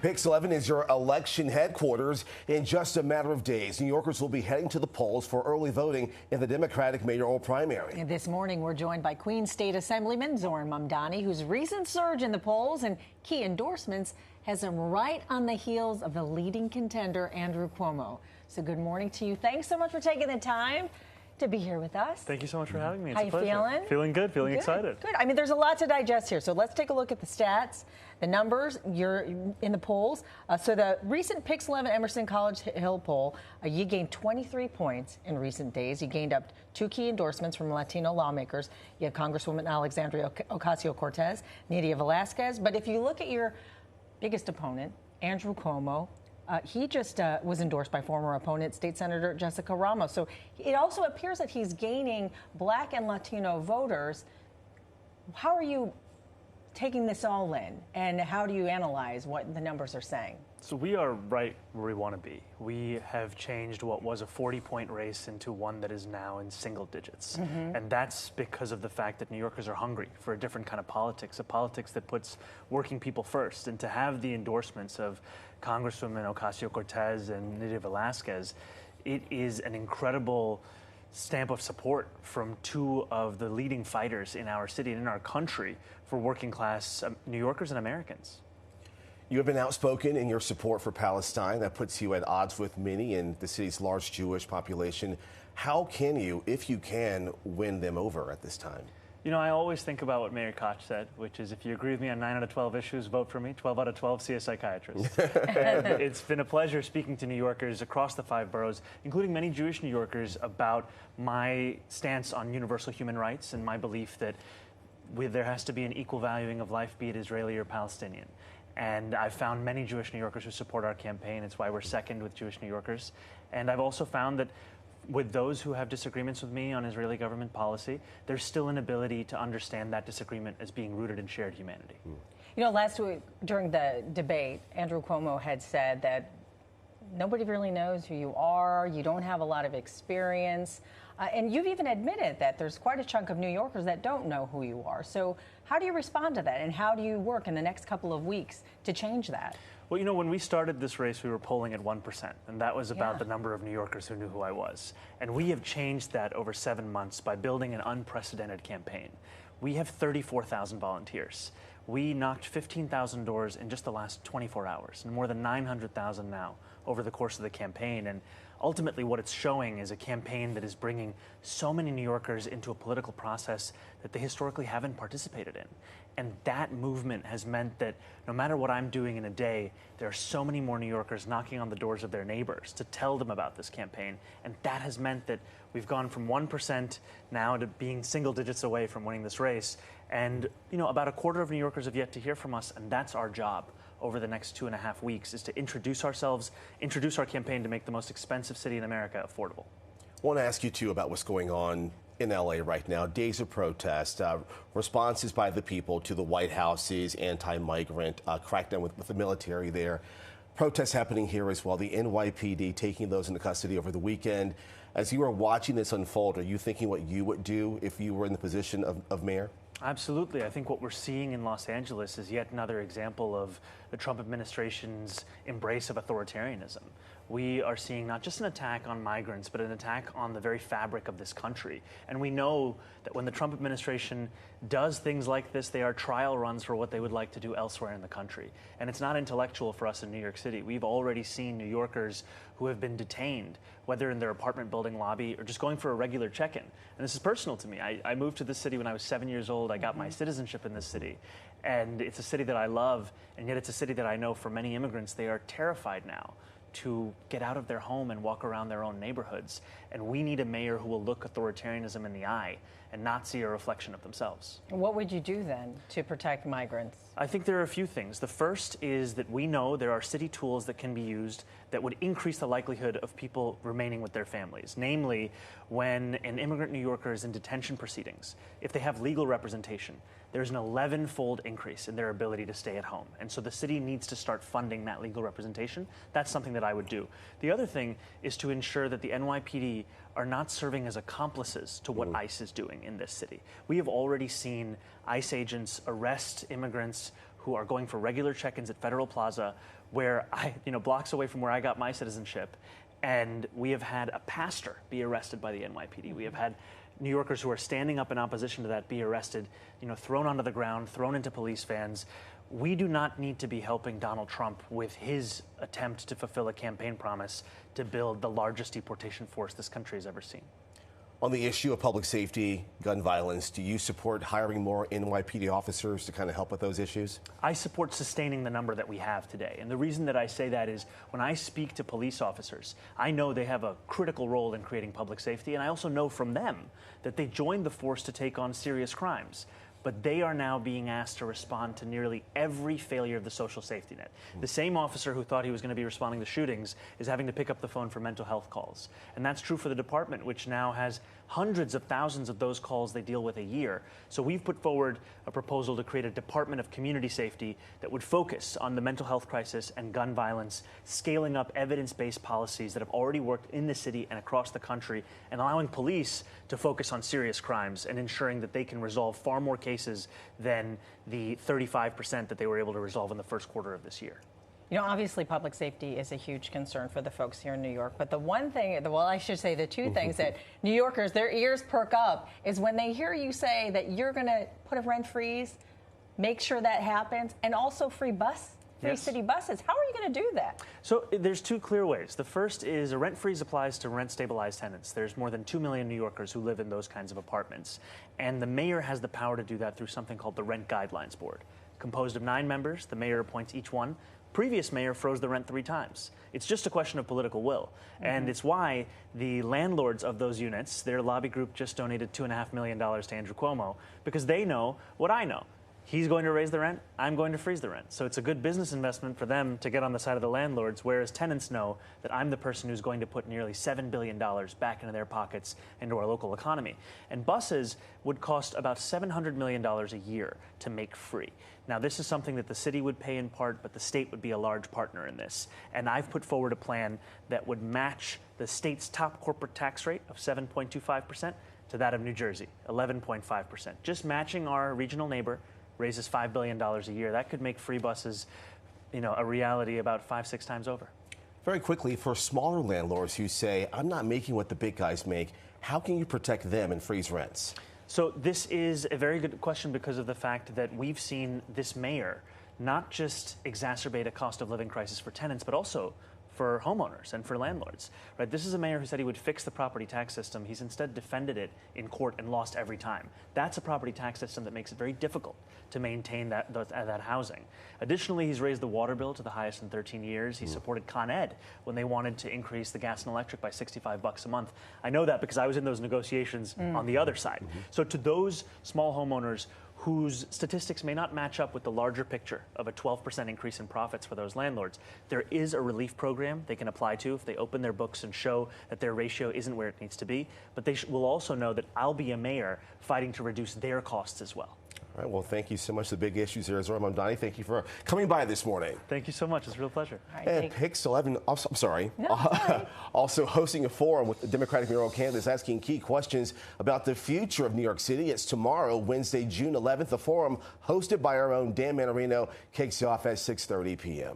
Pix 11 is your election headquarters. In just a matter of days, New Yorkers will be heading to the polls for early voting in the Democratic mayoral primary. And this morning, we're joined by Queens State Assemblyman Zohran Mamdani, whose recent surge in the polls and key endorsements has him right on the heels of the leading contender, Andrew Cuomo. So good morning to you. Thanks so much for taking the time to be here with us. Thank you so much for having me. It's How a pleasure. you feeling? Feeling good, feeling excited. Good. I mean, there's a lot to digest here. So let's take a look at the stats, the numbers. You're in the polls. So the recent Pix 11 Emerson College Hill poll, you gained 23 points in recent days. You gained up 2 key endorsements from Latino lawmakers. You have Congresswoman Alexandria Ocasio-Cortez, Nydia Velázquez. But if you look at your biggest opponent, Andrew Cuomo, he just was endorsed by former opponent, State Senator Jessica Ramos. So it also appears that he's gaining Black and Latino voters. How are you taking this all in, and how do you analyze what the numbers are saying? So we are right where we want to be. We have changed what was a 40-point race into one that is now in single digits. And that's because of the fact that New Yorkers are hungry for a different kind of politics, a politics that puts working people first. And to have the endorsements of Congresswoman Ocasio-Cortez and Nydia Velázquez, it is an incredible stamp of support from 2 of the leading fighters in our city and in our country for working class New Yorkers and Americans. You have been outspoken in your support for Palestine. That puts you at odds with many in the city's large Jewish population. How can you, if you can, win them over at this time? You know, I always think about what Mayor Koch said, which is if you agree with me on 9 out of 12 issues, vote for me. 12 out of 12, see a psychiatrist. And it's been a pleasure speaking to New Yorkers across the 5 boroughs, including many Jewish New Yorkers, about my stance on universal human rights and my belief that there has to be an equal valuing of life, be it Israeli or Palestinian. And I've found many Jewish New Yorkers who support our campaign. It's why we're second with Jewish New Yorkers. And I've also found that with those who have disagreements with me on Israeli government policy, there's still an ability to understand that disagreement as being rooted in shared humanity. You know, last week during the debate, Andrew Cuomo had said that nobody really knows who you are, you don't have a lot of experience, and you've even admitted that there's quite a chunk of New Yorkers that don't know who you are. So how do you respond to that, and how do you work in the next couple of weeks to change that? Well, you know, when we started this race, we were polling at 1%, and that was about the number of New Yorkers who knew who I was. And we have changed that over 7 months by building an unprecedented campaign. We have 34,000 volunteers. We knocked 15,000 doors in just the last 24 hours, and more than 900,000 now over the course of the campaign. And ultimately, what it's showing is a campaign that is bringing so many New Yorkers into a political process that they historically haven't participated in. And that movement has meant that no matter what I'm doing in a day, there are so many more New Yorkers knocking on the doors of their neighbors to tell them about this campaign. And that has meant that we've gone from 1% now to being single digits away from winning this race. And, you know, about a quarter of New Yorkers have yet to hear from us, and that's our job over the next 2.5 weeks, is to introduce ourselves, introduce our campaign to make the most expensive city in America affordable. I want to ask you, too, about what's going on in L.A. right now. Days of protest, responses by the people to the White House's anti-migrant crackdown with the military there. Protests happening here as well. The NYPD taking those into custody over the weekend. As you are watching this unfold, are you thinking what you would do if you were in the position of mayor? Absolutely. I think what we're seeing in Los Angeles is yet another example of the Trump administration's embrace of authoritarianism. We are seeing not just an attack on migrants, but an attack on the very fabric of this country. And we know that when the Trump administration does things like this, they are trial runs for what they would like to do elsewhere in the country. And it's not intellectual for us in New York City. We've already seen New Yorkers who have been detained, whether in their apartment building lobby or just going for a regular check-in. And this is personal to me. I moved to this city when I was 7 years old. I got my citizenship in this city. And it's a city that I love, and yet it's a city that I know for many immigrants, they are terrified now to get out of their home and walk around their own neighborhoods. And we need a mayor who will look authoritarianism in the eye and not see a reflection of themselves. What would you do then to protect migrants? I think there are a few things. The first is that we know there are city tools that can be used that would increase the likelihood of people remaining with their families. Namely, when an immigrant New Yorker is in detention proceedings, if they have legal representation, there's an 11-fold increase in their ability to stay at home. And so the city needs to start funding that legal representation. That's something that I would do. The other thing is to ensure that the NYPD are not serving as accomplices to what ICE is doing in this city. We have already seen ICE agents arrest immigrants who are going for regular check-ins at Federal Plaza where blocks away from where I got my citizenship, and we have had a pastor be arrested by the NYPD. We have had New Yorkers who are standing up in opposition to that be arrested, thrown onto the ground, thrown into police vans. We do not need to be helping Donald Trump with his attempt to fulfill a campaign promise to build the largest deportation force this country has ever seen. On the issue of public safety, gun violence, do you support hiring more NYPD officers to kind of help with those issues? I support sustaining the number that we have today. And the reason that I say that is when I speak to police officers, I know they have a critical role in creating public safety. And I also know from them that they joined the force to take on serious crimes. But they are now being asked to respond to nearly every failure of the social safety net. The same officer who thought he was going to be responding to shootings is having to pick up the phone for mental health calls. And that's true for the department, which now has hundreds of thousands of those calls they deal with a year. So we've put forward a proposal to create a Department of Community Safety that would focus on the mental health crisis and gun violence, scaling up evidence-based policies that have already worked in the city and across the country, and allowing police to focus on serious crimes and ensuring that they can resolve far more cases than the 35% that they were able to resolve in the first quarter of this year. Obviously public safety is a huge concern for the folks here in New York. But the one thing, well, I should say the two things that New Yorkers, their ears perk up is when they hear you say that you're going to put a rent freeze, make sure that happens, and also free city buses. How are you going to do that? So there's two clear ways. The first is a rent freeze applies to rent stabilized tenants. There's more than 2 million New Yorkers who live in those kinds of apartments. And the mayor has the power to do that through something called the Rent Guidelines Board. Composed of 9 members, the mayor appoints each one. Previous mayor froze the rent 3 times. It's just a question of political will. And it's why the landlords of those units, their lobby group just donated $2.5 million to Andrew Cuomo, because they know what I know. He's going to raise the rent, I'm going to freeze the rent. So it's a good business investment for them to get on the side of the landlords, whereas tenants know that I'm the person who's going to put nearly $7 billion back into their pockets into our local economy. And buses would cost about $700 million a year to make free. Now, this is something that the city would pay in part, but the state would be a large partner in this. And I've put forward a plan that would match the state's top corporate tax rate of 7.25% to that of New Jersey, 11.5%. Just matching our regional neighbor raises $5 billion a year. That could make free buses, a reality about 5-6 times over. Very quickly, for smaller landlords who say, I'm not making what the big guys make, how can you protect them and freeze rents? So this is a very good question because of the fact that we've seen this mayor not just exacerbate a cost of living crisis for tenants, but also for homeowners and for landlords. Right? This is a mayor who said he would fix the property tax system. He's instead defended it in court and lost every time. That's a property tax system that makes it very difficult to maintain that housing. Additionally, he's raised the water bill to the highest in 13 years. He supported Con Ed when they wanted to increase the gas and electric by $65 a month. I know that because I was in those negotiations on the other side. So to those small homeowners whose statistics may not match up with the larger picture of a 12% increase in profits for those landlords, there is a relief program they can apply to if they open their books and show that their ratio isn't where it needs to be. But they will also know that I'll be a mayor fighting to reduce their costs as well. All right, well, thank you so much. The big issues here. Zohran Mamdani, thank you for coming by this morning. Thank you so much. It's a real pleasure. Right, And Pix 11, I'm sorry, also hosting a forum with the Democratic mayoral candidates asking key questions about the future of New York City. It's tomorrow, Wednesday, June 11th. The forum hosted by our own Dan Manarino kicks off at 6:30 p.m.